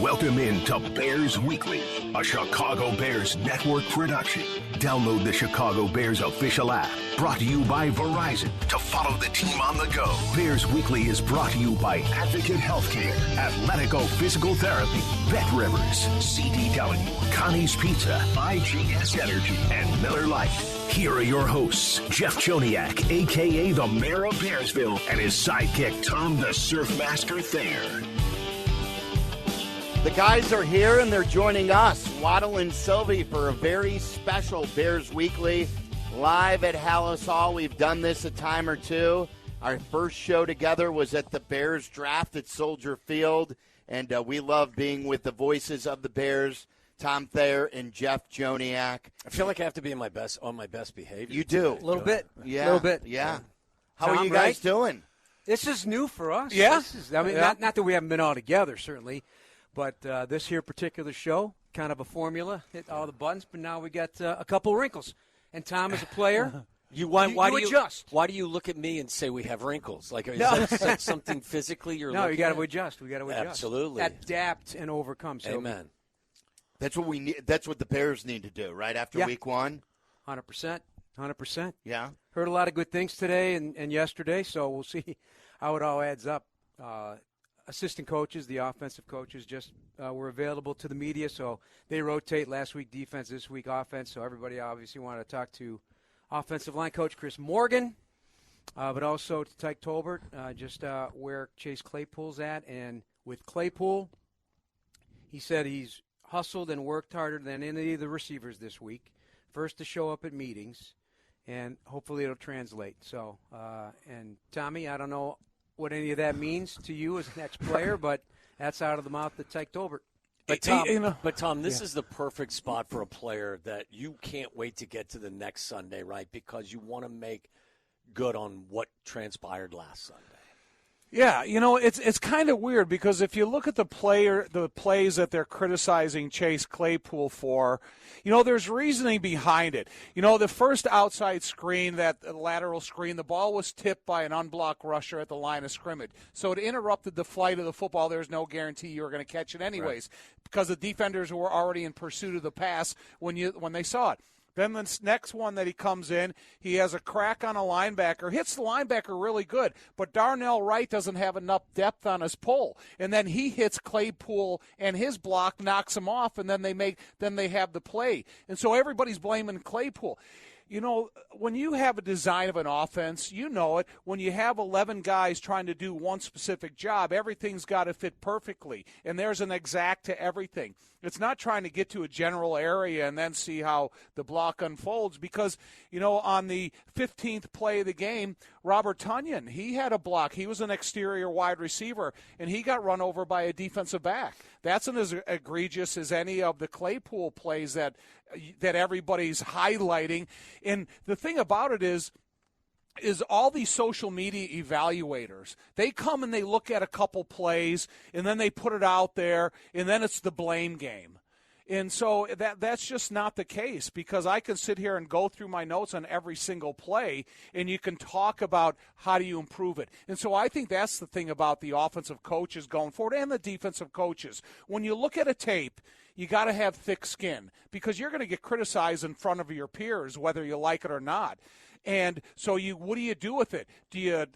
Welcome into Bears Weekly, a Chicago Bears network production. Download the Chicago Bears official app, brought to you by Verizon, to follow the team on the go. Bears Weekly is brought to you by Advocate Healthcare, Athletico Physical Therapy, Bet Rivers, CDW, Connie's Pizza, IGS Energy, and Miller Lite. Here are your hosts, Jeff Joniak, a.k.a. the Mayor of Bearsville, and his sidekick, Tom the Surfmaster Thayer. The guys are here, and they're joining us, Waddle and Silvy, for a very special Bears Weekly live at Hallis Hall. We've done this a time or two. Our first show together was at the Bears draft at Soldier Field, and we love being with the voices of the Bears, Tom Thayer and Jeff Joniak. I feel like I have to be on my best behavior. You do. A little bit. Yeah. A little bit. Yeah. How Tom, are you guys right? doing? This is new for us. Yeah. Not that we haven't been all together, certainly, but this here particular show, kind of a formula, hit all the buttons, but now we got a couple wrinkles. And Tom is a player. Why do you adjust? Why do you look at me and say we have wrinkles? Like, is that something physically you're No, looking you got at? to adjust. We got to adjust. Absolutely. Adapt and overcome. So Amen. That's what we need. That's what the Bears need to do, right after week one. 100%. 100%. Yeah. Heard a lot of good things today and yesterday, so we'll see how it all adds up. Assistant coaches, the offensive coaches, just were available to the media, so they rotate. Last week defense, this week offense, so everybody obviously wanted to talk to offensive line coach Chris Morgan, but also to Tyke Tolbert, just where Chase Claypool's at. And with Claypool, he said he's hustled and worked harder than any of the receivers this week. First to show up at meetings, and hopefully it'll translate. So, and Tommy, I don't know what any of that means to you as an ex-player, but that's out of the mouth of Tyke Tolbert. But Tom, this is the perfect spot for a player that you can't wait to get to the next Sunday, right? Because you want to make good on what transpired last Sunday. Yeah, it's kind of weird because if you look at the plays that they're criticizing Chase Claypool for, there's reasoning behind it. The first outside screen, that lateral screen, the ball was tipped by an unblocked rusher at the line of scrimmage. So it interrupted the flight of the football. There's no guarantee you were going to catch it anyways, because the defenders were already in pursuit of the pass when they saw it. Then the next one that he comes in, he has a crack on a linebacker, hits the linebacker really good, but Darnell Wright doesn't have enough depth on his pull. And then he hits Claypool, and his block knocks him off, and then they have the play. And so everybody's blaming Claypool. When you have a design of an offense, you know it. When you have 11 guys trying to do one specific job, everything's got to fit perfectly. And there's an exact to everything. It's not trying to get to a general area and then see how the block unfolds because, on the 15th play of the game, Robert Tonyan, he had a block. He was an exterior wide receiver, and he got run over by a defensive back. That's as egregious as any of the Claypool plays that everybody's highlighting. And the thing about it is all these social media evaluators, they come and they look at a couple plays, and then they put it out there, and then it's the blame game. And so that's just not the case, because I can sit here and go through my notes on every single play, and you can talk about how do you improve it. And so I think that's the thing about the offensive coaches going forward and the defensive coaches. When you look at a tape, you got to have thick skin, because you're going to get criticized in front of your peers, whether you like it or not. And so what do you do with it? Do you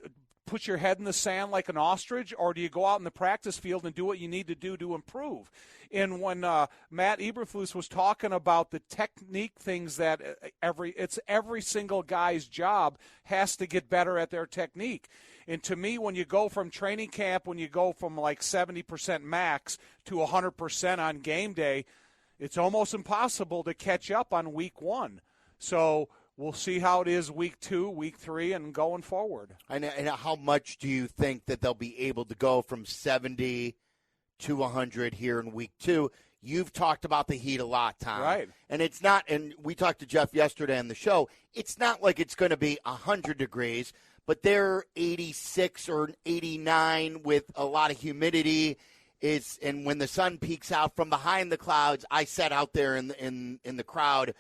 put your head in the sand like an ostrich, or do you go out in the practice field and do what you need to do to improve? And when Matt Eberflus was talking about the technique things that every single guy's job has to get better at their technique. And to me, when you go from training camp, when you go from like 70% max to 100% on game day, it's almost impossible to catch up on week one. So we'll see how it is week 2, week 3, and going forward. And how much do you think that they'll be able to go from 70 to 100 here in week 2? You've talked about the heat a lot, Tom. Right. And it's not, and we talked to Jeff yesterday on the show, it's not like it's going to be 100 degrees, but they're 86 or 89 with a lot of humidity. And when the sun peeks out from behind the clouds, I sat out there in the crowd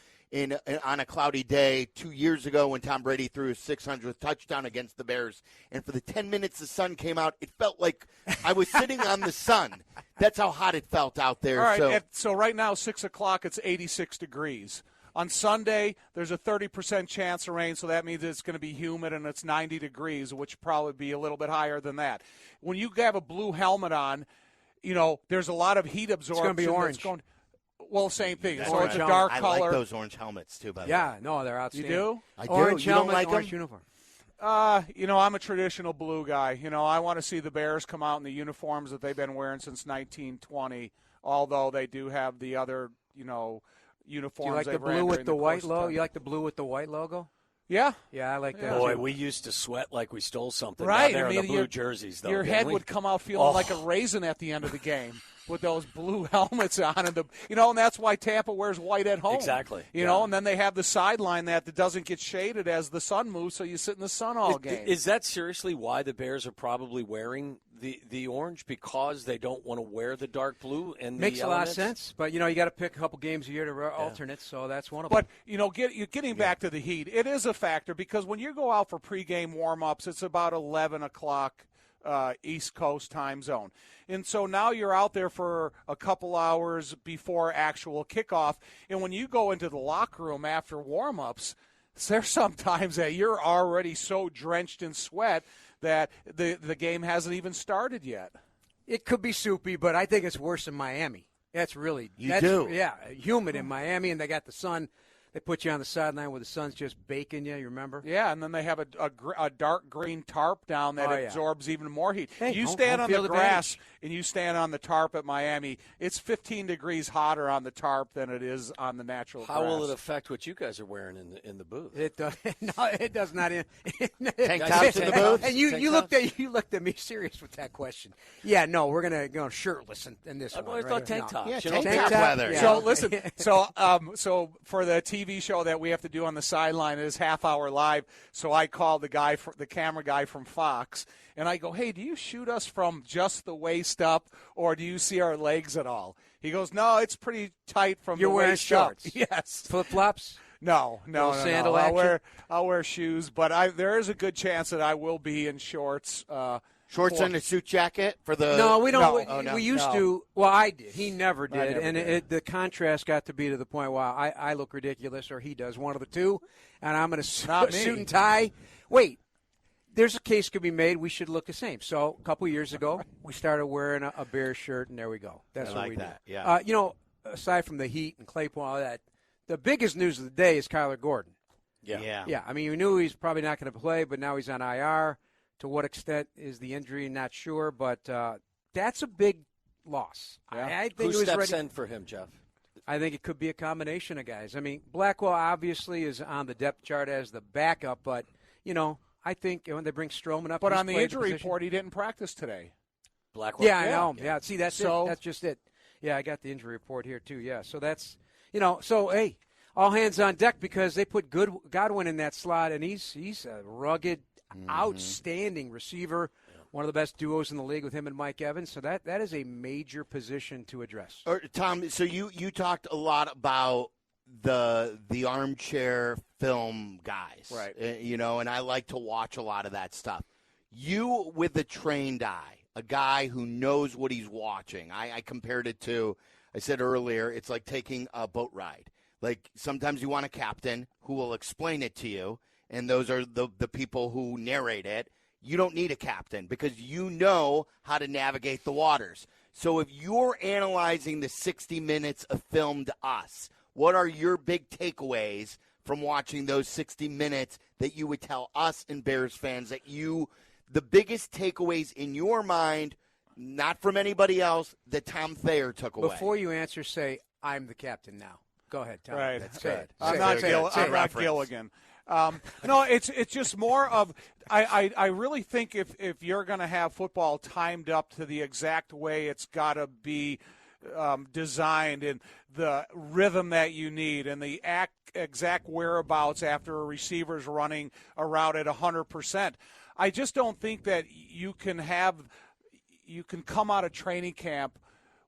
on a cloudy day 2 years ago when Tom Brady threw his 600th touchdown against the Bears. And for the 10 minutes the sun came out, it felt like I was sitting on the sun. That's how hot it felt out there. All right, so right now, 6 o'clock, it's 86 degrees. On Sunday, there's a 30% chance of rain, so that means it's going to be humid and it's 90 degrees, which probably be a little bit higher than that. When you have a blue helmet on, there's a lot of heat absorption. It's going to be orange. Well, same thing. That's so it's a right. dark I color. like those orange helmets, too, by the way. Yeah, no, they're outstanding. You do? I do. Orange You helmet, don't like orange them? uniform. I'm a traditional blue guy. I want to see the Bears come out in the uniforms that they've been wearing since 1920, although they do have the other, uniforms. Do you like the blue with the white logo? You like the blue with the white logo? Yeah. Yeah, I like that. Boy, we used to sweat like we stole something. Right. Down there in the blue jerseys, though. Your head would come out feeling like a raisin at the end of the game with those blue helmets on, and and that's why Tampa wears white at home. Exactly. And then they have the sideline that doesn't get shaded as the sun moves, so you sit in the sun all game. Is that seriously why the Bears are probably wearing the orange, because they don't want to wear the dark blue? And makes a lot of sense, but you got to pick a couple games a year to alternate, so that's one of them. But getting back to the heat, it is a factor because when you go out for pregame warm-ups, it's about 11 o'clock East Coast time zone. And so now you're out there for a couple hours before actual kickoff. And when you go into the locker room after warm-ups, there's sometimes that you're already so drenched in sweat that the game hasn't even started yet. It could be soupy, but I think it's worse in Miami. That's really humid in Miami, and they got the sun. They put you on the sideline where the sun's just baking you. You remember? Yeah, and then they have a dark green tarp down that absorbs even more heat. Hey, you stand on the grass advantage. and you stand on the tarp at Miami. It's 15 degrees hotter on the tarp than it is on the natural grass. How will it affect what you guys are wearing in the booth? It does. No, it does not. Tank tops in the booth. And you looked at me serious with that question. Yeah, no, we're gonna go shirtless in this one. I thought tank tops. Yeah, Tank tank top weather. Yeah. So listen, so for the TV show that we have to do on the sideline, it is half-hour live. So I called the camera guy from Fox, and I go, "Hey, do you shoot us from just the waist up, or do you see our legs at all?" He goes, "No, it's pretty tight from You're the wearing waist shorts. up." Yes, Flip-flops. no. Sandal action? I'll wear shoes, but there is a good chance that I will be in shorts. Shorts and a suit jacket for the. No, we don't. No. We used to. Well, I did. He never did, never and did. the contrast got to be to the point where I look ridiculous, or he does, one of the two, and I'm going to Not me. suit and tie. Wait, there's a case could be made. We should look the same. So a couple years ago, we started wearing a Bears shirt, and there we go. That's I what like we that, do. yeah. Aside from the heat and Claypool, all that, the biggest news of the day is Kyler Gordon. Yeah. Yeah, I mean, we knew he's probably not going to play, but now he's on IR. To what extent is the injury? Not sure, but that's a big loss. Yeah. I think Who it was steps ready. in for him, Jeff? I think it could be a combination of guys. I mean, Blackwell obviously is on the depth chart as the backup, but, I think when they bring Stroman up. But he's on the played injury position. report, he didn't practice today. Blackwell. Yeah, I know. Yeah, see, that's So- it. That's just it. Yeah, I got the injury report here, too. Yeah, so that's, so, hey, all hands on deck because they put Godwin in that slot, and he's a rugged, outstanding receiver, one of the best duos in the league with him and Mike Evans. So that is a major position to address. Tom, so you talked a lot about the armchair film guys, Right? And I like to watch a lot of that stuff. You with a trained eye, a guy who knows what he's watching. I compared it to, I said earlier, it's like taking a boat ride. Like sometimes you want a captain who will explain it to you, and those are the people who narrate it. You don't need a captain because you know how to navigate the waters. So if you're analyzing the 60 minutes of film to us, what are your big takeaways from watching those 60 minutes that you would tell us and Bears fans the biggest takeaways in your mind, not from anybody else, that Tom Thayer took away? Before you answer, say, I'm the captain now. Go ahead, Tom. Right. That's good. I'm not Gilligan. No, it's just more of I really think if you're going to have football timed up to the exact way it's got to be designed and the rhythm that you need and the exact whereabouts after a receiver's running a route at 100%, I just don't think that you can come out of training camp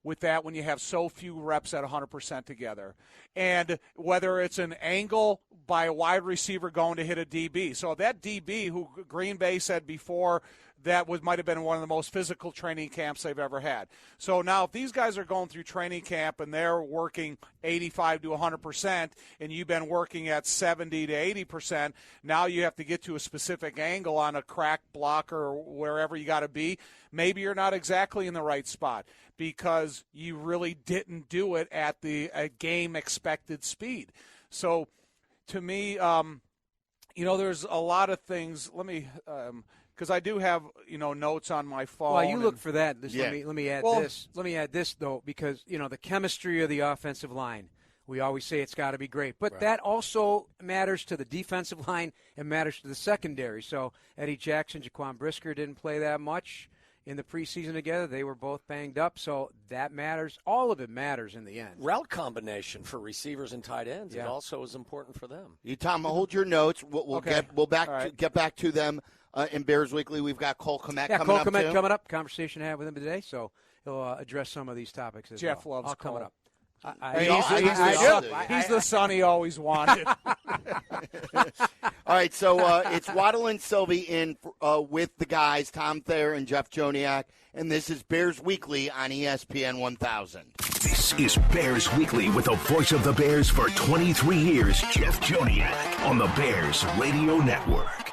with that when you have so few reps at 100% together. And whether it's an angle by a wide receiver going to hit a DB. So that DB, who Green Bay said before, that might have been one of the most physical training camps they've ever had. So now if these guys are going through training camp and they're working 85 to 100% and you've been working at 70 to 80%, now you have to get to a specific angle on a crack block or wherever you got to be. Maybe you're not exactly in the right spot because you really didn't do it at the game expected speed. So to me, there's a lot of things. Let me because I do have, notes on my phone. Well, you look for that. Yeah. Let me add this. Let me add this, though, because, the chemistry of the offensive line, we always say it's got to be great. But that also matters to the defensive line and matters to the secondary. So Eddie Jackson, Jaquan Brisker didn't play that much in the preseason together. They were both banged up. So that matters. All of it matters in the end. Route combination for receivers and tight ends it also is important for them. You, Tom, hold your notes. We'll get back to them. In Bears Weekly, we've got Cole Kmet coming up. Cole Kmet coming up. Conversation I had with him today, so he'll address some of these topics as Jeff well. loves Cole. Coming up. He's the son he always wanted. All right, so it's Waddle and Silvy in with the guys, Tom Thayer and Jeff Joniak, and this is Bears Weekly on ESPN 1000. This is Bears Weekly with the voice of the Bears for 23 years, Jeff Joniak, on the Bears Radio Network.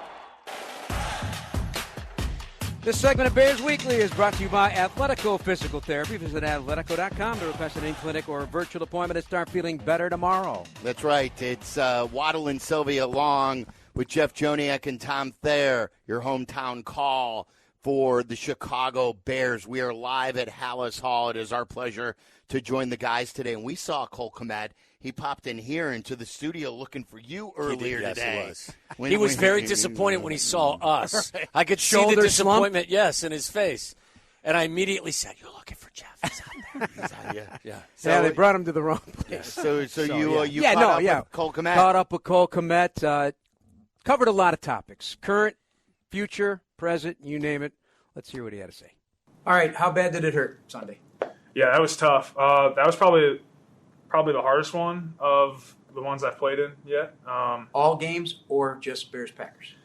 This segment of Bears Weekly is brought to you by Athletico Physical Therapy. Visit Athletico.com to request an in-clinic or a virtual appointment and start feeling better tomorrow. That's right. It's Waddle and Silvy along with Jeff Joniak and Tom Thayer, your hometown call for the Chicago Bears. We are live at Hallis Hall. It is our pleasure to join the guys today. And we saw Cole Kmet. He popped in here into the studio looking for you earlier today. He was very disappointed when he saw us. Right. I could see the disappointment, in his face. And I immediately said, "You're looking for Jeff. He's out there." Yeah, they brought him to the wrong place. So you caught up with Cole Kmet? Caught up with Cole Kmet. Covered a lot of topics. Current, future, present, you name it. Let's hear what he had to say. All right, how bad did it hurt Sunday? Yeah, that was tough. That was probably the hardest one of the ones I've played in yet. All games or just Bears-Packers?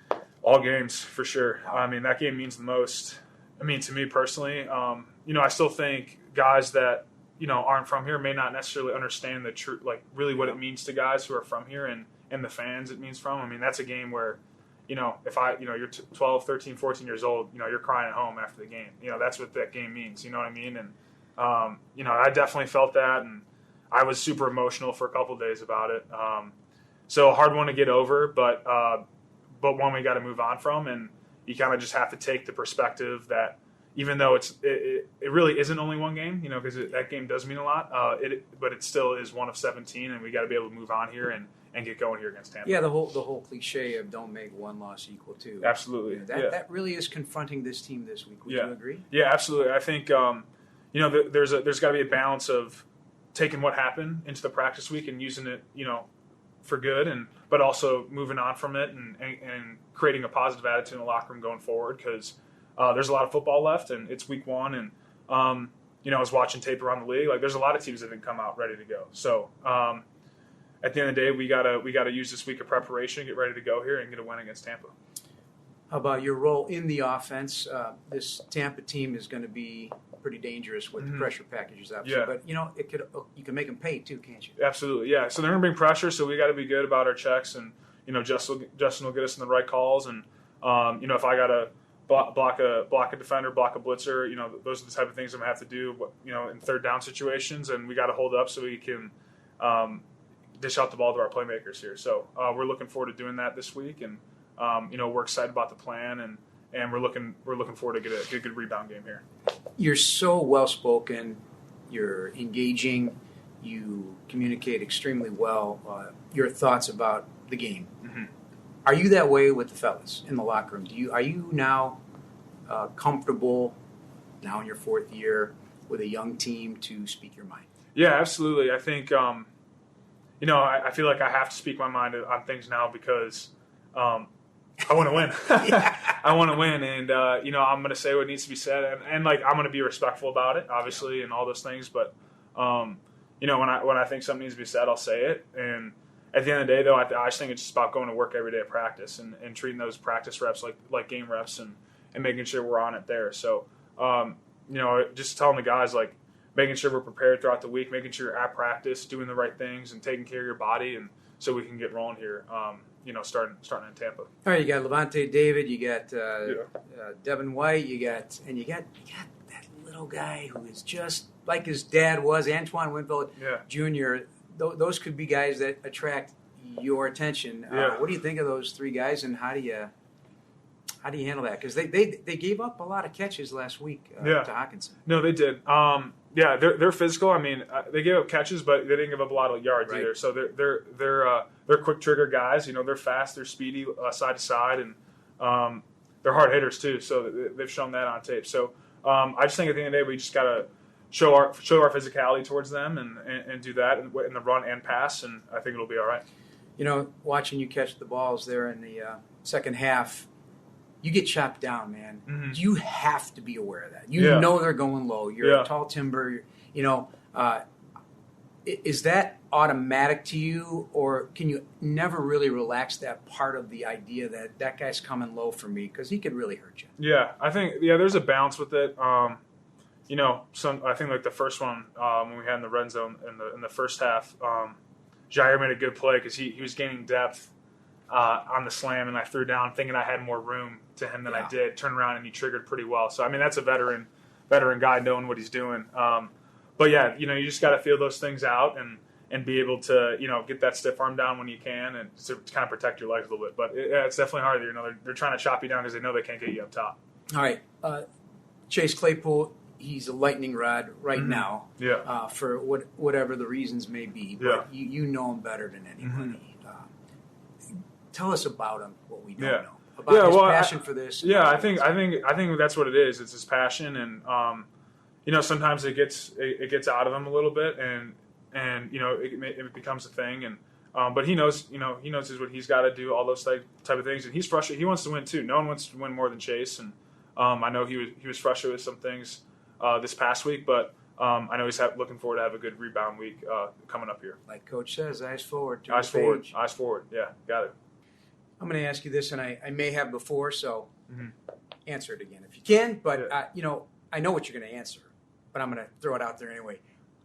All games, for sure. I mean, that game means the most. I mean, to me personally, I still think guys that, aren't from here may not necessarily understand the truth, like really what it means to guys who are from here and the fans it means from. I mean, that's a game where, if you're 12, 13, 14 years old, you're crying at home after the game. That's what that game means. You know what I mean? And, I definitely felt that, and I was super emotional for a couple of days about it. So a hard one to get over, but one we got to move on from. And you kind of just have to take the perspective that even though it really isn't only one game, because that game does mean a lot, but it still is one of 17, and we got to be able to move on here and get going here against Tampa. Yeah, the whole cliche of don't make one loss equal two. Absolutely. That really is confronting this team this week. Would you agree? Yeah, absolutely. I think, there's got to be a balance of taking what happened into the practice week and using it, for good, but also moving on from it and creating a positive attitude in the locker room going forward, because there's a lot of football left and it's week one. And, I was watching tape around the league. Like, there's a lot of teams that didn't come out ready to go. So at the end of the day, we gotta use this week of preparation, get ready to go here and get a win against Tampa. How about your role in the offense? This Tampa team is going to be pretty dangerous with the pressure packages, obviously. Yeah. But you can make them pay too, can't you? Absolutely, yeah. So they're going to bring pressure, so we got to be good about our checks, and Justin will get us in the right calls, and if I got to block a defender, block a blitzer, those are the type of things I'm going to have to do, in third down situations, and we got to hold up so we can dish out the ball to our playmakers here. So we're looking forward to doing that this week, and we're excited about the plan, and we're looking forward to get a good rebound game here. You're so well-spoken. You're engaging. You communicate extremely well. Your thoughts about the game. Mm-hmm. Are you that way with the fellas in the locker room? Are you now comfortable, now in your fourth year, with a young team to speak your mind? Yeah, absolutely. I think, I feel like I have to speak my mind on things now because I want to win. I want to win, and I'm going to say what needs to be said, and like I'm going to be respectful about it, obviously, and all those things. But when I think something needs to be said, I'll say it. And at the end of the day, though, I just think it's just about going to work every day at practice and treating those practice reps like game reps and making sure we're on it there. So just telling the guys like making sure we're prepared throughout the week, making sure you're at practice, doing the right things, and taking care of your body, and so we can get rolling here. Starting in Tampa. All right, you got Levante David, you got Devin White, you got that little guy who is just like his dad was, Antoine Winfield Jr. Those could be guys that attract your attention. What do you think of those three guys, and how do you handle that? Because they gave up a lot of catches last week to Hawkinson. No, they did. They're physical. I mean, they gave up catches, but they didn't give up a lot of yards either. So they're quick trigger guys. They're fast, they're speedy side to side, and they're hard hitters too. So they've shown that on tape. So I just think at the end of the day, we just gotta show our physicality towards them and do that in the run and pass, and I think it'll be all right. Watching you catch the balls there in the second half, you get chopped down, man. Mm-hmm. You have to be aware of that. You know they're going low. You're a tall timber. Is that automatic to you, or can you never really relax that part of the idea that guy's coming low for me because he could really hurt you? Yeah, I think there's a balance with it. I think like the first one when we had in the red zone in the first half, Jair made a good play because he was gaining depth on the slam, and I threw down thinking I had more room to him than I did. Turned around and he triggered pretty well. So I mean that's a veteran guy knowing what he's doing. But you just got to feel those things out and be able to get that stiff arm down when you can, and to kind of protect your legs a little bit. But it's definitely hard. They're trying to chop you down because they know they can't get you up top. All right, Chase Claypool. He's a lightning rod right now. Yeah. For whatever the reasons may be. But you know him better than anybody. Mm-hmm. Tell us about him. What we don't know. About his passion for this. Yeah, I think that's what it is. It's his passion, and sometimes it gets out of him a little bit, and it becomes a thing, and but he knows what he's got to do, all those type of things, and he's frustrated. He wants to win too. No one wants to win more than Chase, and I know he was frustrated with some things this past week, but I know he's looking forward to have a good rebound week coming up here. Like Coach says, eyes forward. Eyes forward. Yeah, got it. I'm going to ask you this, and I may have before, so answer it again if you can. But I know what you're going to answer, but I'm going to throw it out there anyway.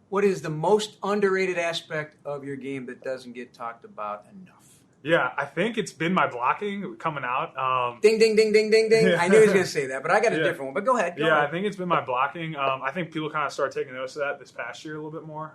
What is the most underrated aspect of your game that doesn't get talked about enough? Yeah, I think it's been my blocking coming out. Ding, ding, ding, ding, ding, ding. I knew he was going to say that, but I got a different one. But go ahead. I think it's been my blocking. I think people kind of started taking notice of that this past year a little bit more,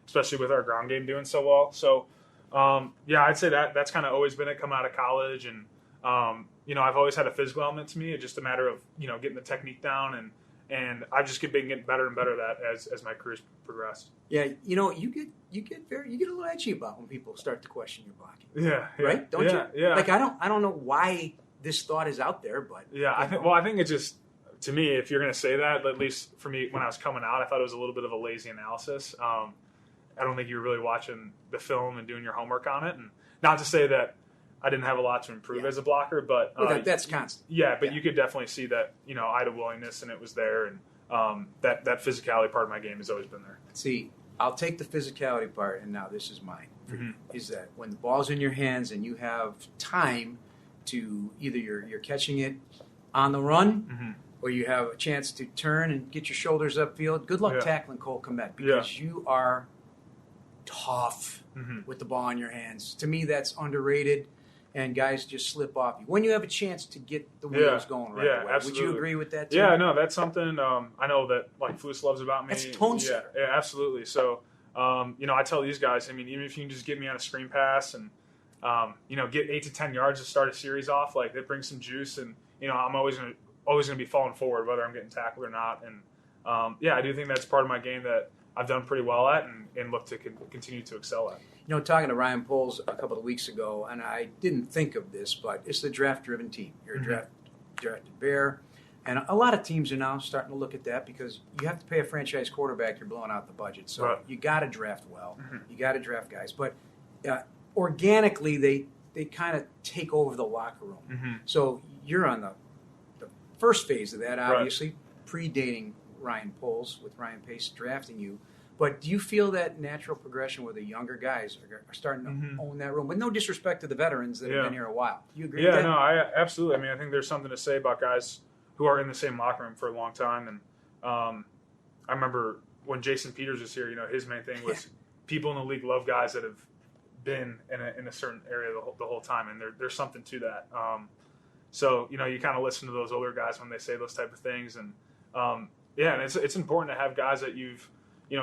especially with our ground game doing so well. So, I'd say that's kind of always been it coming out of college. And, I've always had a physical element to me. It's just a matter of, getting the technique down. And I've just been getting better and better at that as my career's progressed. Yeah, you get a little edgy about when people start to question your blocking. Yeah. Right? Don't you? Yeah. Like I don't know why this thought is out there, but I think it's just, to me, if you're going to say that, at least for me when I was coming out, I thought it was a little bit of a lazy analysis. I don't think you were really watching the film and doing your homework on it, and not to say that I didn't have a lot to improve as a blocker, but that's constant. Yeah, but you could definitely see that I had a willingness and it was there, and that physicality part of my game has always been there. See, I'll take the physicality part, and now this is mine. Is that when the ball's in your hands and you have time to either you're catching it on the run, or you have a chance to turn and get your shoulders upfield. Good luck tackling Cole Kmet because you are tough with the ball in your hands. To me, that's underrated. And guys just slip off you when you have a chance to get the wheels going right away. Absolutely. Would you agree with that too? Yeah, no, that's something I know that like Flus loves about me. That's tone setter. Yeah, absolutely. So, I tell these guys, I mean, even if you can just get me on a screen pass and, get 8 to 10 yards to start a series off, like that brings some juice. And, I'm always gonna be falling forward, whether I'm getting tackled or not. And, I do think that's part of my game that I've done pretty well at and look to continue to excel at. Talking to Ryan Poles a couple of weeks ago, and I didn't think of this, but it's the draft-driven team. You're a drafted Bear, and a lot of teams are now starting to look at that because you have to pay a franchise quarterback. You're blowing out the budget, so you got to draft well. You got to draft guys, but organically they kind of take over the locker room. Mm-hmm. So you're on the first phase of that, obviously, right. predating Ryan Poles with Ryan Pace drafting you. But do you feel that natural progression where the younger guys are starting to mm-hmm. own that room? With no disrespect to the veterans that have been here a while. Do you agree with that? Yeah, no, I absolutely. I mean, I think there's something to say about guys who are in the same locker room for a long time. And I remember when Jason Peters was here, his main thing was people in the league love guys that have been in a certain area the whole time. And there's something to that. So, you kind of listen to those older guys when they say those type of things. And, and it's important to have guys that you've,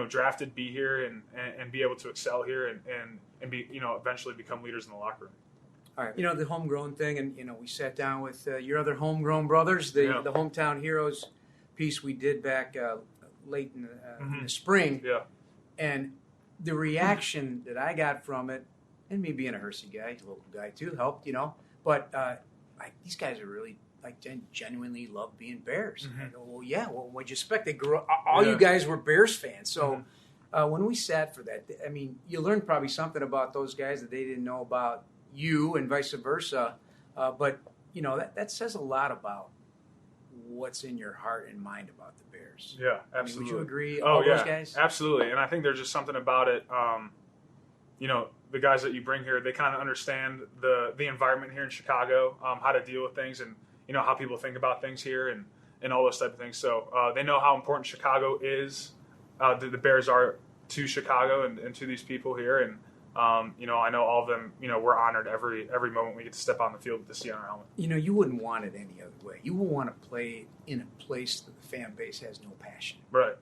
drafted be here and be able to excel here and be, eventually become leaders in the locker room. All right. The homegrown thing, and, we sat down with your other homegrown brothers, the Hometown Heroes piece we did back late in the spring. Yeah. And the reaction that I got from it, and me being a Hersey guy, a local guy too, helped, but these guys are really genuinely love being Bears. Mm-hmm. I go, well, yeah. Well, what'd you expect? They grew up. All you guys were Bears fans. So when we sat for that, I mean, you learned probably something about those guys that they didn't know about you, and vice versa. But that says a lot about what's in your heart and mind about the Bears. Yeah, absolutely. Would you agree? Those guys? Absolutely. And I think there's just something about it. The guys that you bring here, they kind of understand the environment here in Chicago, how to deal with things, and how people think about things here, and all those type of things. So they know how important Chicago is. The Bears are to Chicago and to these people here, and I know all of them. We're honored every moment we get to step on the field with the C on our helmet. You wouldn't want it any other way. You would want to play in a place that the fan base has no passion. Right.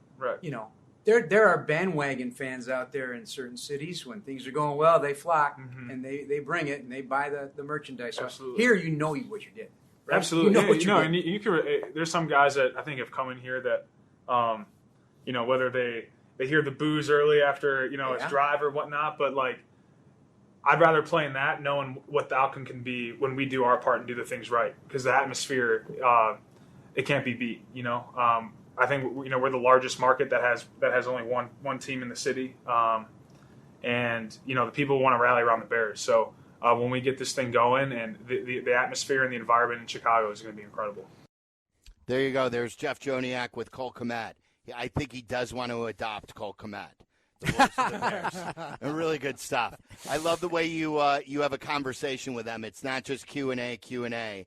There are bandwagon fans out there in certain cities. When things are going well, they flock and they bring it and they buy the merchandise. So absolutely. Here, what you did. Right? Absolutely. And you can. There's some guys that I think have come in here that, whether they hear the boos early after it's drive or whatnot, but I'd rather play in that knowing what the outcome can be when we do our part and do the things right, because the atmosphere it can't be beat. I think we're the largest market that has only one team in the city, and the people want to rally around the Bears. So when we get this thing going, and the atmosphere and the environment in Chicago is going to be incredible. There you go. There's Jeff Joniak with Cole Kmet. I think he does want to adopt Cole Kmet. The voice of the Bears. Really good stuff. I love the way you have a conversation with them. It's not just Q&A.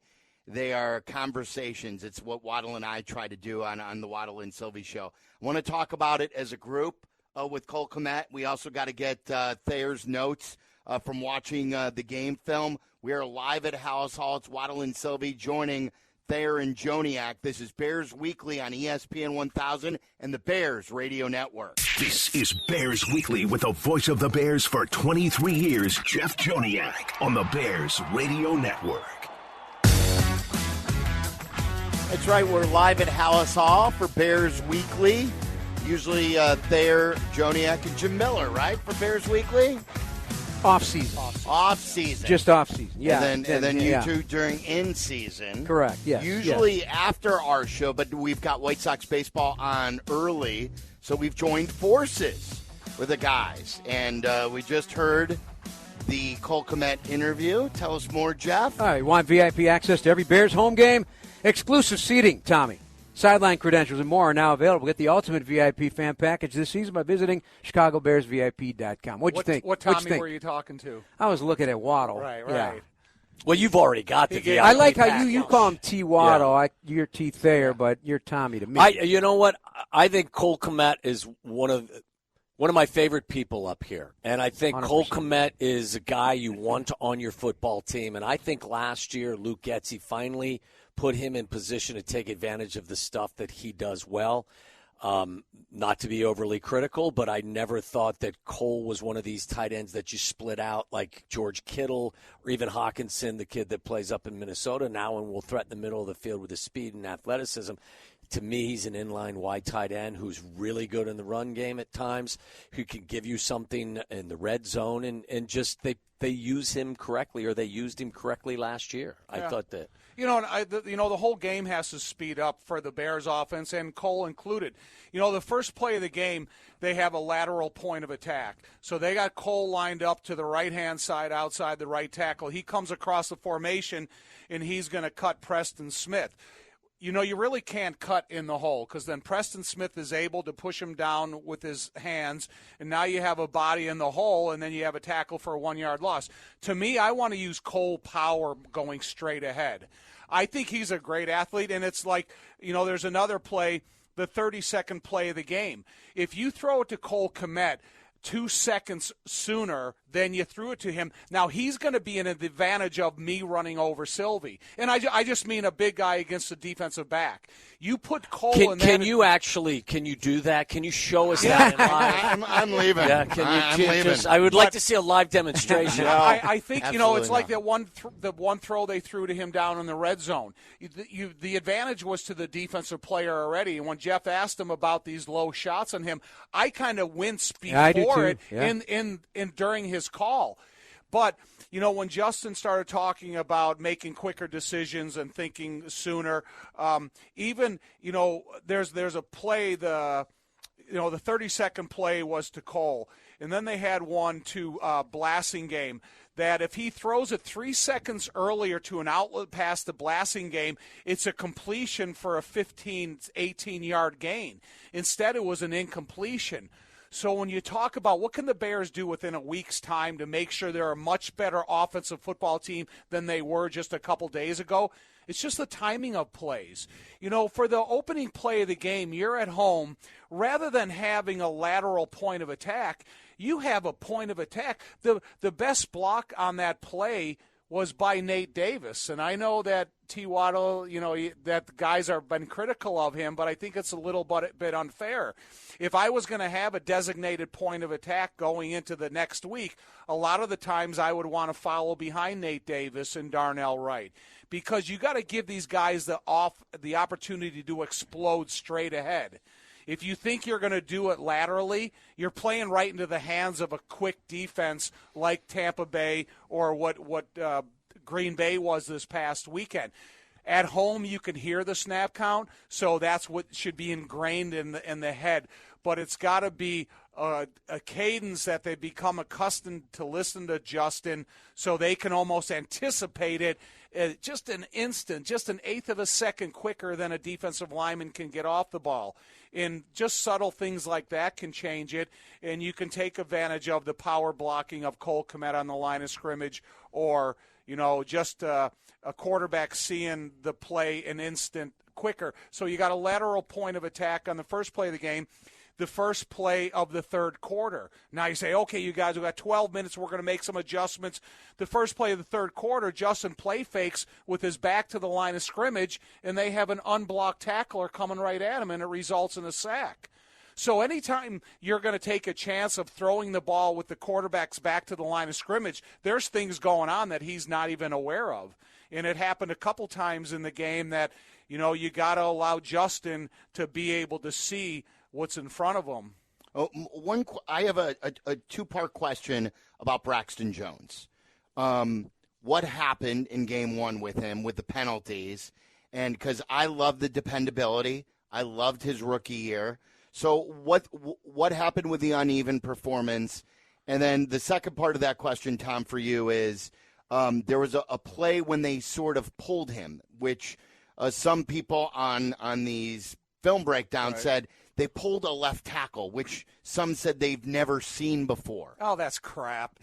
They are conversations. It's what Waddle and I try to do on the Waddle and Silvy show. I want to talk about it as a group with Cole Kmet. We also got to get Thayer's notes from watching the game film. We are live at Hallis Hall. It's Waddle and Silvy joining Thayer and Joniak. This is Bears Weekly on ESPN 1000 and the Bears Radio Network. This is Bears Weekly with the voice of the Bears for 23 years, Jeff Joniak, on the Bears Radio Network. That's right. We're live at Hallis Hall for Bears Weekly. Usually Thayer, Joniak, and Jim Miller, right, for Bears Weekly? Off season. Just off season. Yeah. And then you two during in season. Correct. Yes. Usually after our show, but we've got White Sox baseball on early, so we've joined forces with the guys. And we just heard the Cole Kmet interview. Tell us more, Jeff. All right. You want VIP access to every Bears home game? Exclusive seating, Tommy. Sideline credentials and more are now available. Get the ultimate VIP fan package this season by visiting ChicagoBearsVIP.com. What'd you think? What Tommy were you talking to? I was looking at Waddle. Right. Yeah. Well, you've already got the VIP I like how package. you call him T. Waddle. You're T. Thayer, but you're Tommy to me. You know what? I think Cole Kmet is one of my favorite people up here. And I think 100%. Cole Kmet is a guy you want on your football team. And I think last year Luke Getsy finally put him in position to take advantage of the stuff that he does well. Not to be overly critical, but I never thought that Cole was one of these tight ends that you split out like George Kittle or even Hawkinson, the kid that plays up in Minnesota now and will threaten the middle of the field with his speed and athleticism. To me, he's an inline wide tight end who's really good in the run game at times, who can give you something in the red zone, and just they use him correctly, or they used him correctly last year. Yeah. I thought that. The whole game has to speed up for the Bears offense, and Cole included. The first play of the game, they have a lateral point of attack. So they got Cole lined up to the right-hand side outside the right tackle. He comes across the formation, and he's going to cut Preston Smith. You really can't cut in the hole, because then Preston Smith is able to push him down with his hands, and now you have a body in the hole, and then you have a tackle for a 1-yard loss. To me, I want to use Cole power going straight ahead. I think he's a great athlete, and it's like, there's another play, the 32nd play of the game. If you throw it to Cole Kmet 2 seconds sooner than you threw it to him, now he's going to be in an advantage of me running over Silvy. And I just mean a big guy against a defensive back. You put Cole in there. Can you do that? Can you show us that in live? I'm leaving. Yeah, I'm leaving. I would like to see a live demonstration. I think, it's like not. the one throw they threw to him down in the red zone. The advantage was to the defensive player already. And when Jeff asked him about these low shots on him, I kind of winced before it in during his call. But, when Justin started talking about making quicker decisions and thinking sooner, there's a play, the 32nd play was to Cole. And then they had one to Blasingame, that if he throws it 3 seconds earlier to an outlet pass to Blasingame, it's a completion for a 15, 18-yard gain. Instead, it was an incompletion. So when you talk about what can the Bears do within a week's time to make sure they're a much better offensive football team than they were just a couple days ago, it's just the timing of plays. For the opening play of the game, you're at home. Rather than having a lateral point of attack, you have a point of attack. The best block on that play was by Nate Davis. And I know that T. Waddle, that the guys have been critical of him, but I think it's a little bit unfair. If I was going to have a designated point of attack going into the next week, a lot of the times I would want to follow behind Nate Davis and Darnell Wright, because you got to give these guys the opportunity to explode straight ahead. If you think you're going to do it laterally, you're playing right into the hands of a quick defense like Tampa Bay or what Green Bay was this past weekend. At home, you can hear the snap count, so that's what should be ingrained in the head. But it's got to be a cadence that they become accustomed to listen to Justin, so they can almost anticipate it just an instant, just an eighth of a second quicker than a defensive lineman can get off the ball. And just subtle things like that can change it, and you can take advantage of the power blocking of Cole Kmet on the line of scrimmage, or just a quarterback seeing the play an instant quicker. So you got a lateral point of attack on the first play of the game, the first play of the third quarter. Now you say, okay, you guys, we've got 12 minutes. We're going to make some adjustments. The first play of the third quarter, Justin play fakes with his back to the line of scrimmage, and they have an unblocked tackler coming right at him, and it results in a sack. So anytime you're going to take a chance of throwing the ball with the quarterback's back to the line of scrimmage, there's things going on that he's not even aware of. And it happened a couple times in the game that, you got to allow Justin to be able to see what's in front of him. I have a two-part question about Braxton Jones. What happened in game one with him with the penalties? And because I love the dependability, I loved his rookie year. So what happened with the uneven performance? And then the second part of that question, Tom, for you is there was a play when they sort of pulled him, which some people on these film breakdowns said they pulled a left tackle, which some said they've never seen before. Oh, that's crap.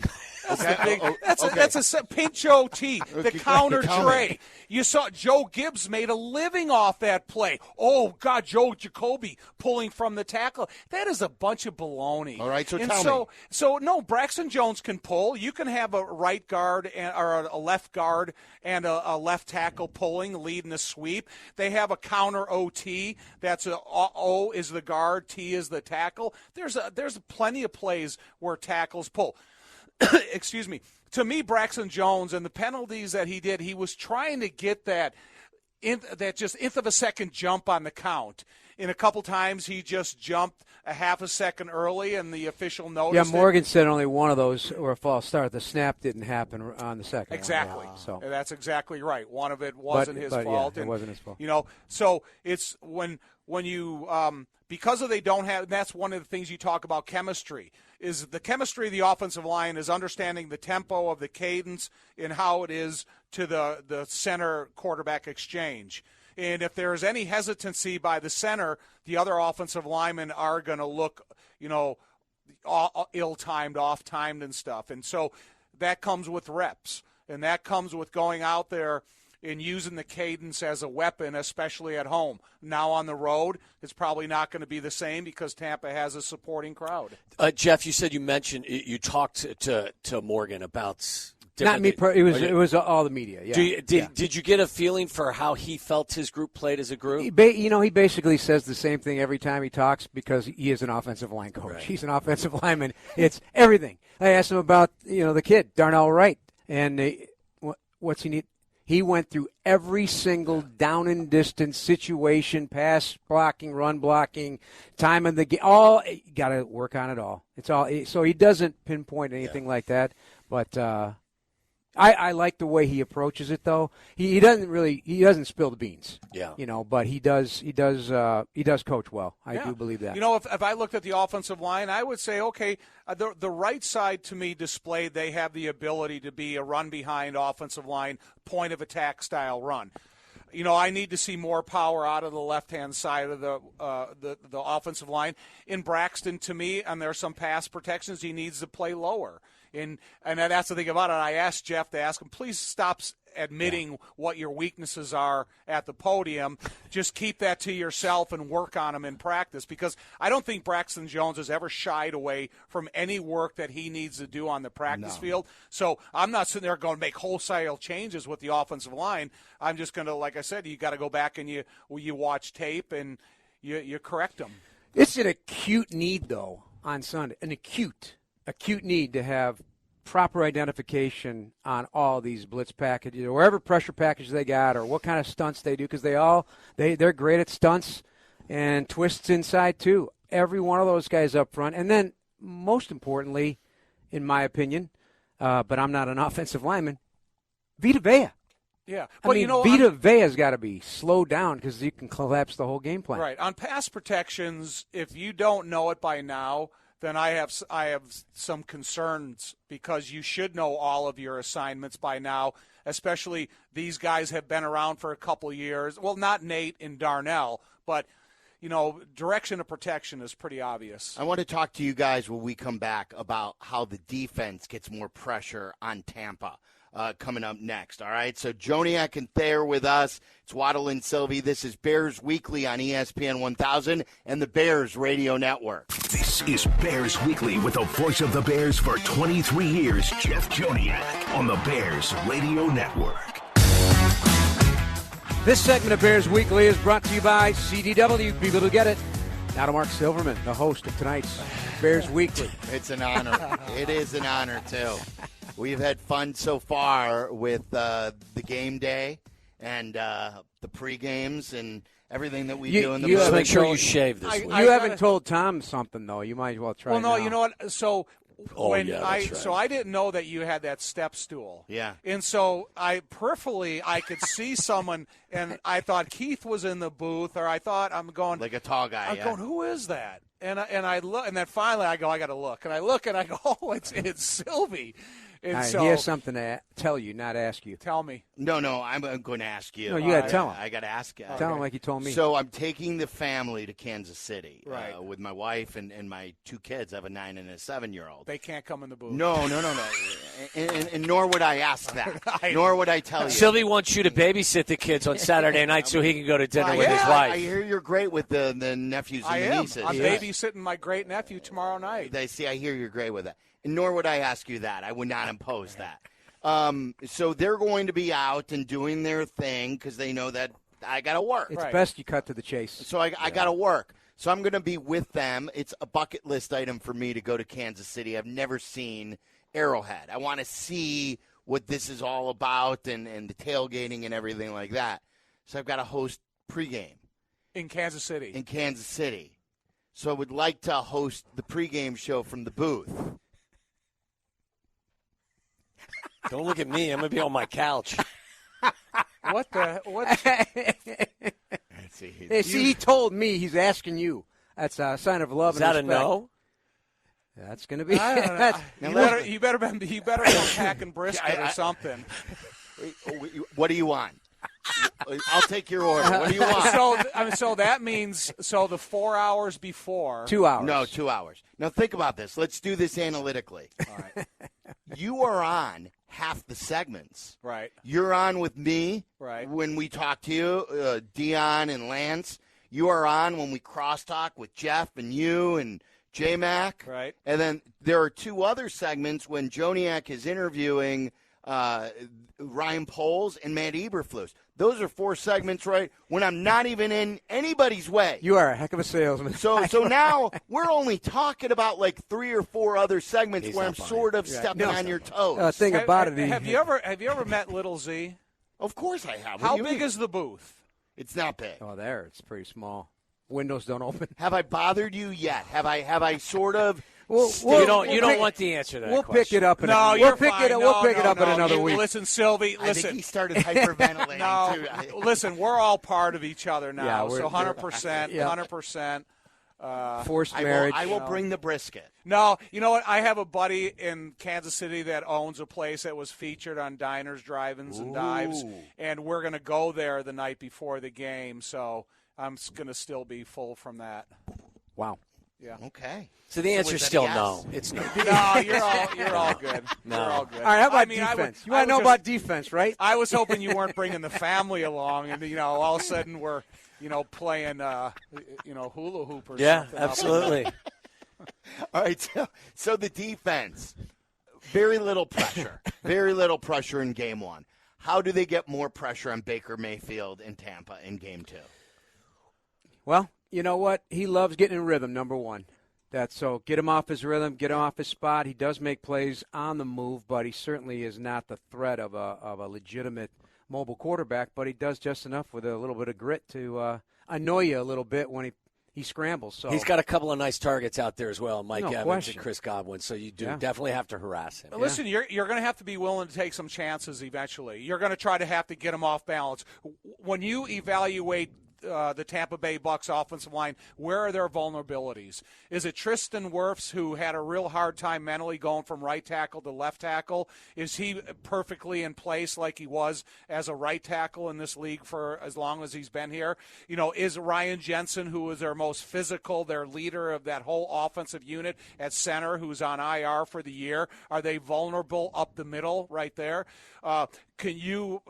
That's a pinch OT, the counter tray. You saw Joe Gibbs made a living off that play. Oh, God, Joe Jacoby pulling from the tackle. That is a bunch of baloney. All right, so tell me. So, no, Braxton Jones can pull. You can have a right guard or a left guard and a left tackle pulling, leading a sweep. They have a counter OT. That's O is the guard, T is the tackle. There's plenty of plays where tackles pull. Excuse me. To me, Braxton Jones and the penalties that he did, he was trying to get that. nth of a second jump on the count. In a couple times, he just jumped a half a second early, and the official noticed. Yeah, Morgan said only one of those were a false start. The snap didn't happen on the second. Exactly. One. So that's exactly right. One of it wasn't his fault. Yeah, it wasn't his fault. So it's when you because they don't have. That's one of the things you talk about chemistry. Is the chemistry of the offensive line is understanding the tempo of the cadence and how it is to the center quarterback exchange. And if there's any hesitancy by the center, the other offensive linemen are going to look, ill-timed, off-timed and stuff. And so that comes with reps, and that comes with going out there and using the cadence as a weapon, especially at home. Now on the road, it's probably not going to be the same because Tampa has a supporting crowd. Jeff, you said you talked to Morgan about. Not me. It was all the media. Yeah. Did you get a feeling for how he felt his group played as a group? He basically says the same thing every time he talks because he is an offensive line coach. Right. He's an offensive lineman. It's everything. I asked him about the kid Darnell Wright and what's he need. He went through every single down and distance situation, pass blocking, run blocking, time of the game. All got to work on it all. It's all. So he doesn't pinpoint anything like that, but. I like the way he approaches it, though. He doesn't spill the beans. Yeah. But he does coach well. I do believe that. If I looked at the offensive line, I would say, okay, the right side to me displayed they have the ability to be a run behind offensive line, point of attack style run. I need to see more power out of the left-hand side of the offensive line. In Braxton, to me, and there are some pass protections, he needs to play lower. And that's the thing about it. I asked Jeff to ask him, please stop admitting what your weaknesses are at the podium. Just keep that to yourself and work on them in practice, because I don't think Braxton Jones has ever shied away from any work that he needs to do on the practice field. So I'm not sitting there going to make wholesale changes with the offensive line. I'm just going to, like I said, you got to go back and you watch tape and you correct them. It's an acute need, though, on Sunday. An acute need to have proper identification on all these blitz packages or wherever pressure package they got or what kind of stunts they do, because they're great at stunts and twists inside too. Every one of those guys up front. And then most importantly, in my opinion, but I'm not an offensive lineman, Vita Vea. Yeah, but Vita Vea's got to be slowed down because you can collapse the whole game plan. Right. On pass protections, if you don't know it by now, then I have some concerns, because you should know all of your assignments by now, especially these guys have been around for a couple of years. Well, not Nate and Darnell, but, direction of protection is pretty obvious. I want to talk to you guys when we come back about how the defense gets more pressure on Tampa. Coming up next, all right? So Joniak and Thayer with us. It's Waddle and Silvy. This is Bears Weekly on ESPN 1000 and the Bears Radio Network. This is Bears Weekly with the voice of the Bears for 23 years, Jeff Joniak, on the Bears Radio Network. This segment of Bears Weekly is brought to you by CDW. People who get it. Now to Marc Silverman, the host of tonight's Bears Weekly. It's an honor. It is an honor, too. We've had fun so far with the game day and the pre-games and everything that we do in the morning. Make sure you shave this week. You haven't told Tom something, though. You might as well try. Well, no, now. you know what? So that's right. I didn't know that you had that step stool. Yeah. And so I could see someone, and I thought Keith was in the booth, or I thought I'm going like a tall guy. I'm going, who is that? And I look, and then finally I go, I got to look, and I look, and I go, oh, it's Silvy. And he has something to tell you, not ask you. Tell me. No, I'm going to ask you. No, you got to tell him. I got to ask you. Tell him like you told me. So I'm taking the family to Kansas City right. with my wife and my two kids. I have a 9 and a 7-year-old. They can't come in the booth. No. and nor would I ask that. Nor would I tell you. Silvy wants you to babysit the kids on Saturday night so he can go to dinner with his wife. I hear you're great with the nephews and the nieces. I'm babysitting my great nephew tomorrow night. I hear you're great with that. And nor would I ask you that. I would not impose that. So they're going to be out and doing their thing because they know that I got to work. It's best you cut to the chase. So I got to work. So I'm going to be with them. It's a bucket list item for me to go to Kansas City. I've never seen Arrowhead. I want to see what this is all about and the tailgating and everything like that. So I've got to host pregame. In Kansas City. In Kansas City. So I would like to host the pregame show from the booth. Don't look at me. I'm going to be on my couch. What? He told me he's asking you. That's a sign of love Is and that respect. a no? That's going to be. I don't know. You better go packing brisket or something. What do you want? I'll take your order. What do you want? So that means the 4 hours before. 2 hours. No, 2 hours. Now think about this. Let's do this analytically. All right. You are on half the segments. Right. You're on with me. Right. When we talk to you, Dion and Lance. You are on when we crosstalk with Jeff and you and J-Mac. Right. And then there are 2 other segments when Joniak is interviewing Ryan Poles and Matt Eberflus. Those are 4 segments, right, when I'm not even in anybody's way. You are a heck of a salesman. So now we're only talking about like 3 or 4 other segments where I'm sort of stepping on your toes. Thing about it, have you ever met Little Z? Of course I have. How big is the booth? It's not big. Oh, there. It's pretty small. Windows don't open. Have I bothered you yet? Have I sort of? You don't want the answer to that We'll question. pick it up. We'll pick it up in another week. Listen, Silvy. I think he started hyperventilating too. Listen, we're all part of each other now. Yeah, so 100%, 100%. Forced marriage. I will bring the brisket. No, you know what? I have a buddy in Kansas City that owns a place that was featured on Diners, Drive-Ins, and Dives, and we're going to go there the night before the game, so I'm going to still be full from that. Wow. Yeah. Okay. So the answer is still no. It's no. No, you're all good. No. You're all good. All right, how about defense? You want to know about defense, right? I was hoping you weren't bringing the family along, and all of a sudden we're playing hula hoop or something. Yeah, absolutely. All right, so the defense, very little pressure. Very little pressure in game 1. How do they get more pressure on Baker Mayfield in Tampa in game 2? Well, you know what? He loves getting in rhythm, number one. So get him off his rhythm, get him off his spot. He does make plays on the move, but he certainly is not the threat of a legitimate mobile quarterback, but he does just enough with a little bit of grit to annoy you a little bit when he scrambles. So he's got a couple of nice targets out there as well, Mike Evans question. and Chris Godwin, so you do definitely have to harass him. Listen, you're going to have to be willing to take some chances eventually. You're going to try to have to get him off balance. When you evaluate the Tampa Bay Bucs offensive line, where are their vulnerabilities? Is it Tristan Wirfs, who had a real hard time mentally going from right tackle to left tackle? Is he perfectly in place like he was as a right tackle in this league for as long as he's been here? Is Ryan Jensen, who is their most physical, their leader of that whole offensive unit at center, who's on IR for the year, are they vulnerable up the middle right there? Can you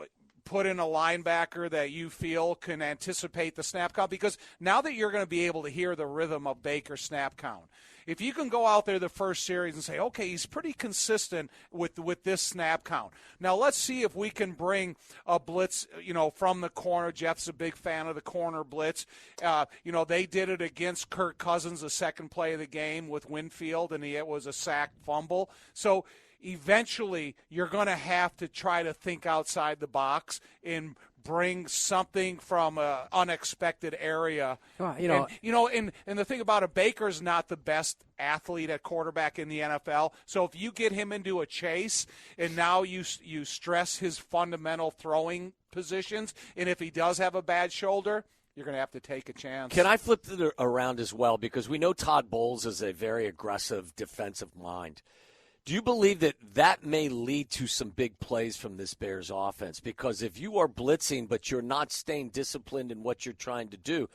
put in a linebacker that you feel can anticipate the snap count? Because now that you're going to be able to hear the rhythm of Baker's snap count, if you can go out there the first series and say, okay, he's pretty consistent with this snap count. Now let's see if we can bring a blitz, from the corner. Jeff's a big fan of the corner blitz. They did it against Kirk Cousins the second play of the game with Winfield, and it was a sacked fumble. So eventually you're going to have to try to think outside the box and bring something from an unexpected area. Well, and the thing about it, Baker's not the best athlete at quarterback in the NFL. So if you get him into a chase and now you stress his fundamental throwing positions, and if he does have a bad shoulder, you're going to have to take a chance. Can I flip it around as well? Because we know Todd Bowles is a very aggressive defensive mind. Do you believe that may lead to some big plays from this Bears offense? Because if you are blitzing but you're not staying disciplined in what you're trying to do,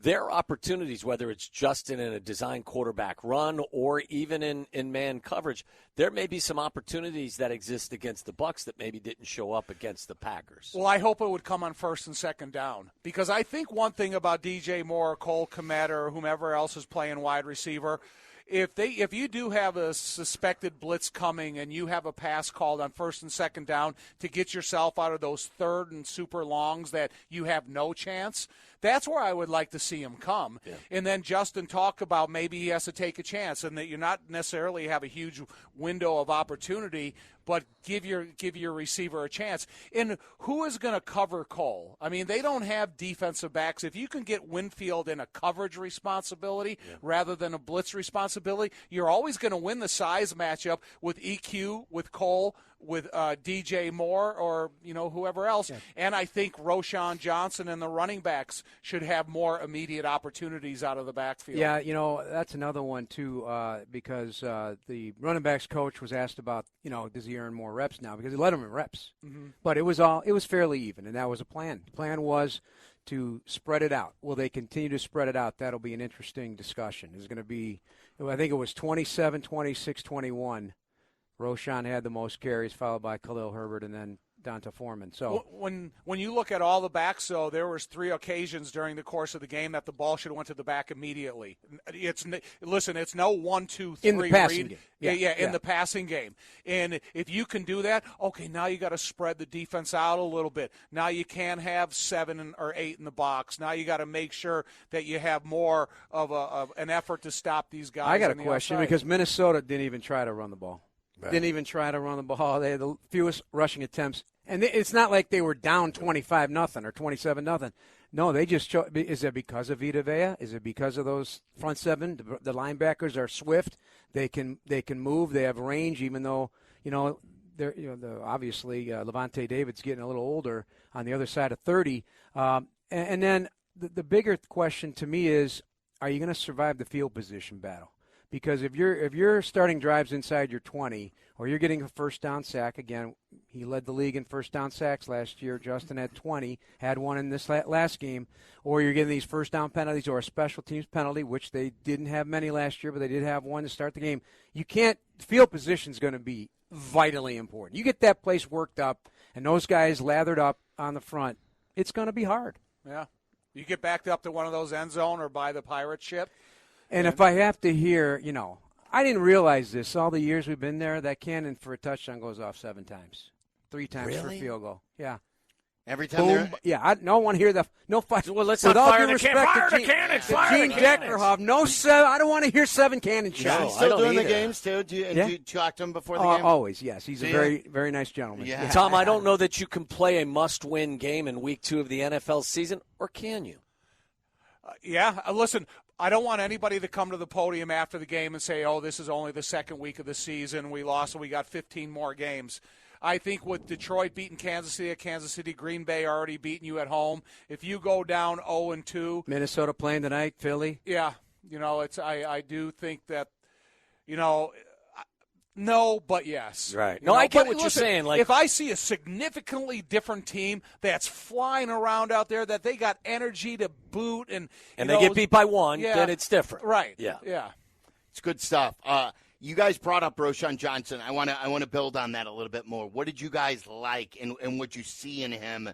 there are opportunities, whether it's just in a design quarterback run or even in man coverage. There may be some opportunities that exist against the Bucs that maybe didn't show up against the Packers. Well, I hope it would come on first and second down, because I think one thing about DJ Moore, Cole Kmet, or whomever else is playing wide receiver, if you do have a suspected blitz coming and you have a pass called on first and second down to get yourself out of those third and super longs that you have no chance, that's where I would like to see him come. Yeah. And then Justin talk about maybe he has to take a chance and that you're not necessarily have a huge window of opportunity, but give your receiver a chance. And who is going to cover Cole? I mean, they don't have defensive backs. If you can get Winfield in a coverage responsibility rather than a blitz responsibility, you're always going to win the size matchup with EQ, with Cole, with DJ Moore, or whoever else. Yeah. And I think Roschon Johnson and the running backs should have more immediate opportunities out of the backfield. Yeah, that's another one too, because the running backs coach was asked about, does he earn more reps now, because he let him in reps. Mm-hmm. But it was fairly even, and that was a plan. The plan was to spread it out. Will they continue to spread it out? That'll be an interesting discussion. It's going to be, I think it was 27, 26, 21. Roschon had the most carries, followed by Khalil Herbert, and then Donta Foreman. So when you look at all the backs, though, there was 3 occasions during the course of the game that the ball should have went to the back immediately. It's no 1, 2, 3 in the passing read. game. In the passing game. And if you can do that, okay, now you got to spread the defense out a little bit. Now you can't have 7 or 8 in the box. Now you got to make sure that you have more of an effort to stop these guys. I got a question because Minnesota didn't even try to run the ball. Right. Didn't even try to run the ball. They had the fewest rushing attempts. And it's not like they were down 25-0 or 27-0. No, they just is it because of Vita Vea? Is it because of those front 7? The linebackers are swift. They can move. They have range, even though, they're obviously Levante David's getting a little older on the other side of 30. And then the bigger question to me is, are you going to survive the field position battle? Because if you're starting drives inside your 20, or you're getting a first down sack, again, he led the league in first down sacks last year. Justin had 20, had one in this last game. Or you're getting these first down penalties or a special teams penalty, which they didn't have many last year, but they did have one to start the game. Field position is going to be vitally important. You get that place worked up and those guys lathered up on the front, it's going to be hard. Yeah. You get backed up to one of those end zone or by the pirate ship. And if I have to hear, I didn't realize this. All the years we've been there, that cannon for a touchdown goes off 7 times. 3 times for a field goal. Yeah. Every time boom. Yeah, I don't want to hear no fight. Well, let's not fire the cannon. Fire the cannon. Gene Deckerhoff. No 7. I don't want to hear 7 cannon shots. No, still doing the games, too? Do you talk to him before the game? Always, yes. He's a very, very nice gentleman. Yeah. Tom, I don't know that you can play a must-win game in Week 2 of the NFL season, or can you? Listen, I don't want anybody to come to the podium after the game and say, this is only the second week of the season. We lost, and we got 15 more games. I think with Detroit beating Kansas City, Green Bay already beating you at home. If you go down 0-2. Minnesota playing tonight, Philly. Yeah. I do think that, no, but yes. Right. No, I get what you're saying. Like, if I see a significantly different team that's flying around out there, that they got energy to boot, and they get beat by 1, then it's different. Right. Yeah. It's good stuff. You guys brought up Roschon Johnson. I want to build on that a little bit more. What did you guys like and what you see in him?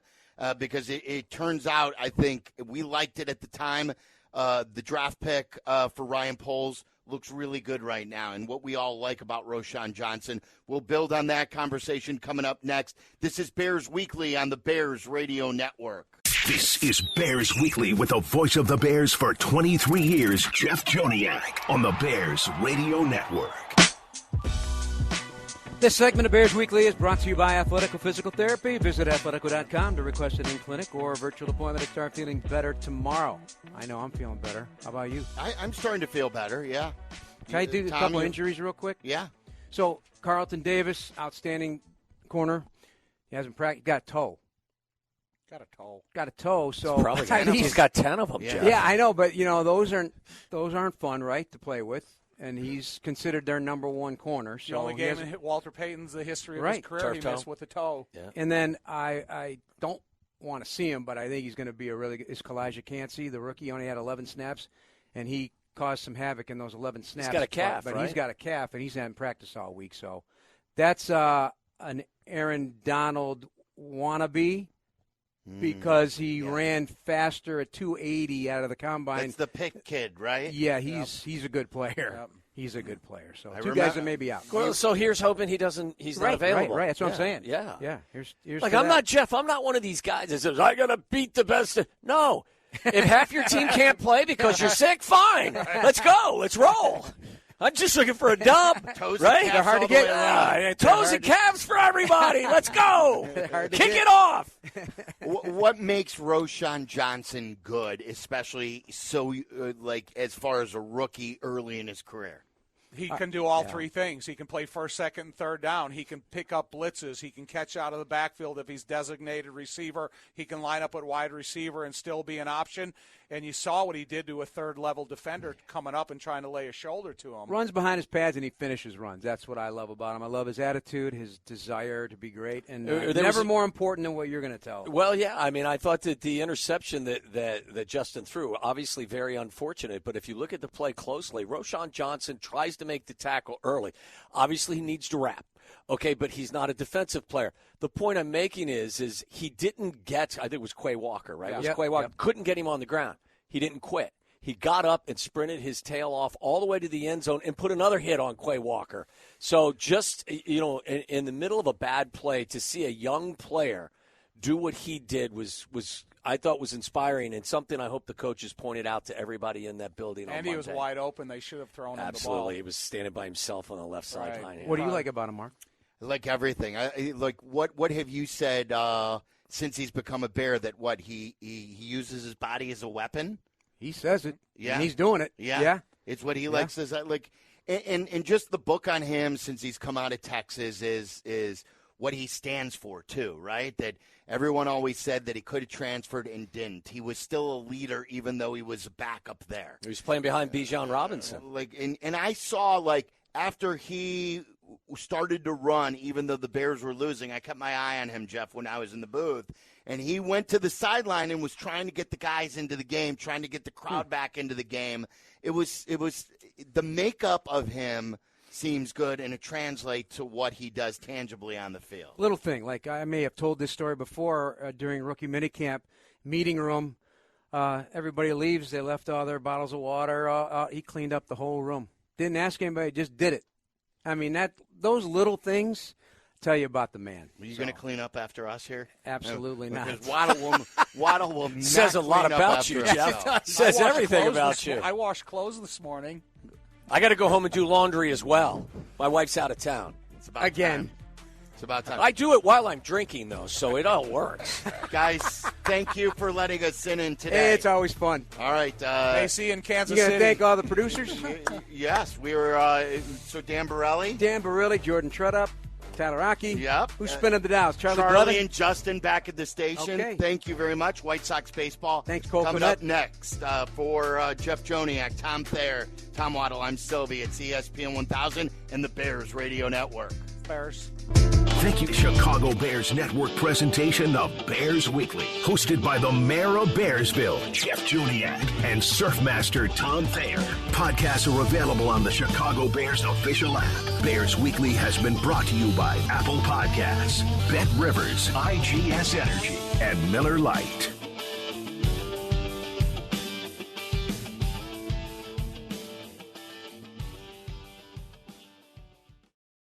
Because it turns out, I think we liked it at the time. The draft pick for Ryan Poles looks really good right now, and what we all like about Roschon Johnson. We'll build on that conversation coming up next. This is Bears Weekly on the Bears Radio Network. This is Bears Weekly with the voice of the Bears for 23 years, Jeff Joniak, on the Bears Radio Network. This segment of Bears Weekly is brought to you by Athletico Physical Therapy. Visit athletico.com to request an in-clinic or a virtual appointment to start feeling better tomorrow. I know I'm feeling better. How about you? I'm starting to feel better, yeah. Can I do a couple injuries real quick? Yeah. So, Carlton Davis, outstanding corner. He hasn't practiced. Got a toe. Got a toe. So he's got 10 of them, Jeff. Yeah, I know, but, those aren't fun, right, to play with. And he's considered their number 1 corner. So the only game in Walter Payton's the history of his career he missed with a toe. Yeah. And then I don't want to see him, but I think he's going to be a really good – is Kalijah Cansey, the rookie, only had 11 snaps, and he caused some havoc in those 11 snaps. He's got a calf, but right? He's got a calf, and he's hadn't practiced all week. So that's an Aaron Donald wannabe. Because he ran faster at 280 out of the combine. That's the pick kid, right? Yeah, he's a good player. Yep. He's a good player. So two guys that may be out. Well, so here's hoping he's not available. Right. That's what I'm saying. Yeah. Here's like I'm not Jeff. I'm not one of these guys that says I gotta beat the best. No, if half your team can't play because you're sick, fine. Let's go. Let's roll. I'm just looking for a dub, right? They're hard to get. Toes and calves for everybody. Let's go. Kick it off. What makes Roschon Johnson good, especially as far as a rookie early in his career? He can do all three things. He can play first, second, and third down. He can pick up blitzes. He can catch out of the backfield if he's designated receiver. He can line up at wide receiver and still be an option. And you saw what he did to a third-level defender coming up and trying to lay a shoulder to him. Runs behind his pads and he finishes runs. That's what I love about him. I love his attitude, his desire to be great, and never more important than what you're going to tell. Well, yeah, I mean, I thought that the interception that Justin threw, obviously very unfortunate, but if you look at the play closely, Roschon Johnson tries to make the tackle early. Obviously, he needs to wrap. Okay, but he's not a defensive player. The point I'm making is he didn't get, I think it was Quay Walker, right? Yeah. It was Quay Walker. Yep. Couldn't get him on the ground. He didn't quit. He got up and sprinted his tail off all the way to the end zone and put another hit on Quay Walker. So just, in the middle of a bad play, to see a young player do what he did was I thought was inspiring and something I hope the coaches pointed out to everybody in that building on Monday. He was wide open. They should have thrown him the ball. Absolutely. He was standing by himself on the left sideline. What do you like about him, Marc? I like everything. What have you said since he's become a Bear that he uses his body as a weapon? He says it. Yeah. And he's doing it. Yeah. It's what he likes. And just the book on him since he's come out of Texas is what he stands for, too, right? That everyone always said that he could have transferred and didn't. He was still a leader even though he was back up there. He was playing behind Bijan Robinson. And I saw, after he started to run, even though the Bears were losing, I kept my eye on him, Jeff, when I was in the booth. And he went to the sideline and was trying to get the guys into the game, trying to get the crowd back into the game. It was the makeup of him seems good, and it translates to what he does tangibly on the field. Little thing, I may have told this story before during rookie minicamp, meeting room. Everybody leaves. They left all their bottles of water. He cleaned up the whole room. Didn't ask anybody, just did it. I mean, those little things tell you about the man. Are you going to clean up after us here? Absolutely not. Because Waddle will not says a lot about you, Jeff. Says everything about you. I washed clothes this morning. I got to go home and do laundry as well. My wife's out of town. It's about time. It's about time. I do it while I'm drinking, though, so it all works. Guys, thank you for letting us sit in today. Hey, it's always fun. All right. AC in Kansas City. You going to thank all the producers? Yes. We were Dan Barilli, Jordan Trudup, Talaraki. Yep. Who's spinning the dials? Charlie and Justin back at the station. Okay. Thank you very much. White Sox baseball. Thanks, Cole Kmet. Coming up next for Jeff Joniak, Tom Thayer, Tom Waddle, I'm Silvy. It's ESPN 1000 and the Bears Radio Network. Bears. Thank you. Chicago Bears Network presentation of Bears Weekly, hosted by the mayor of Bearsville, Jeff Joniak, and Surfmaster Tom Thayer. Podcasts are available on the Chicago Bears official app. Bears Weekly has been brought to you by Apple Podcasts, Bet Rivers, IGS Energy, and Miller Lite.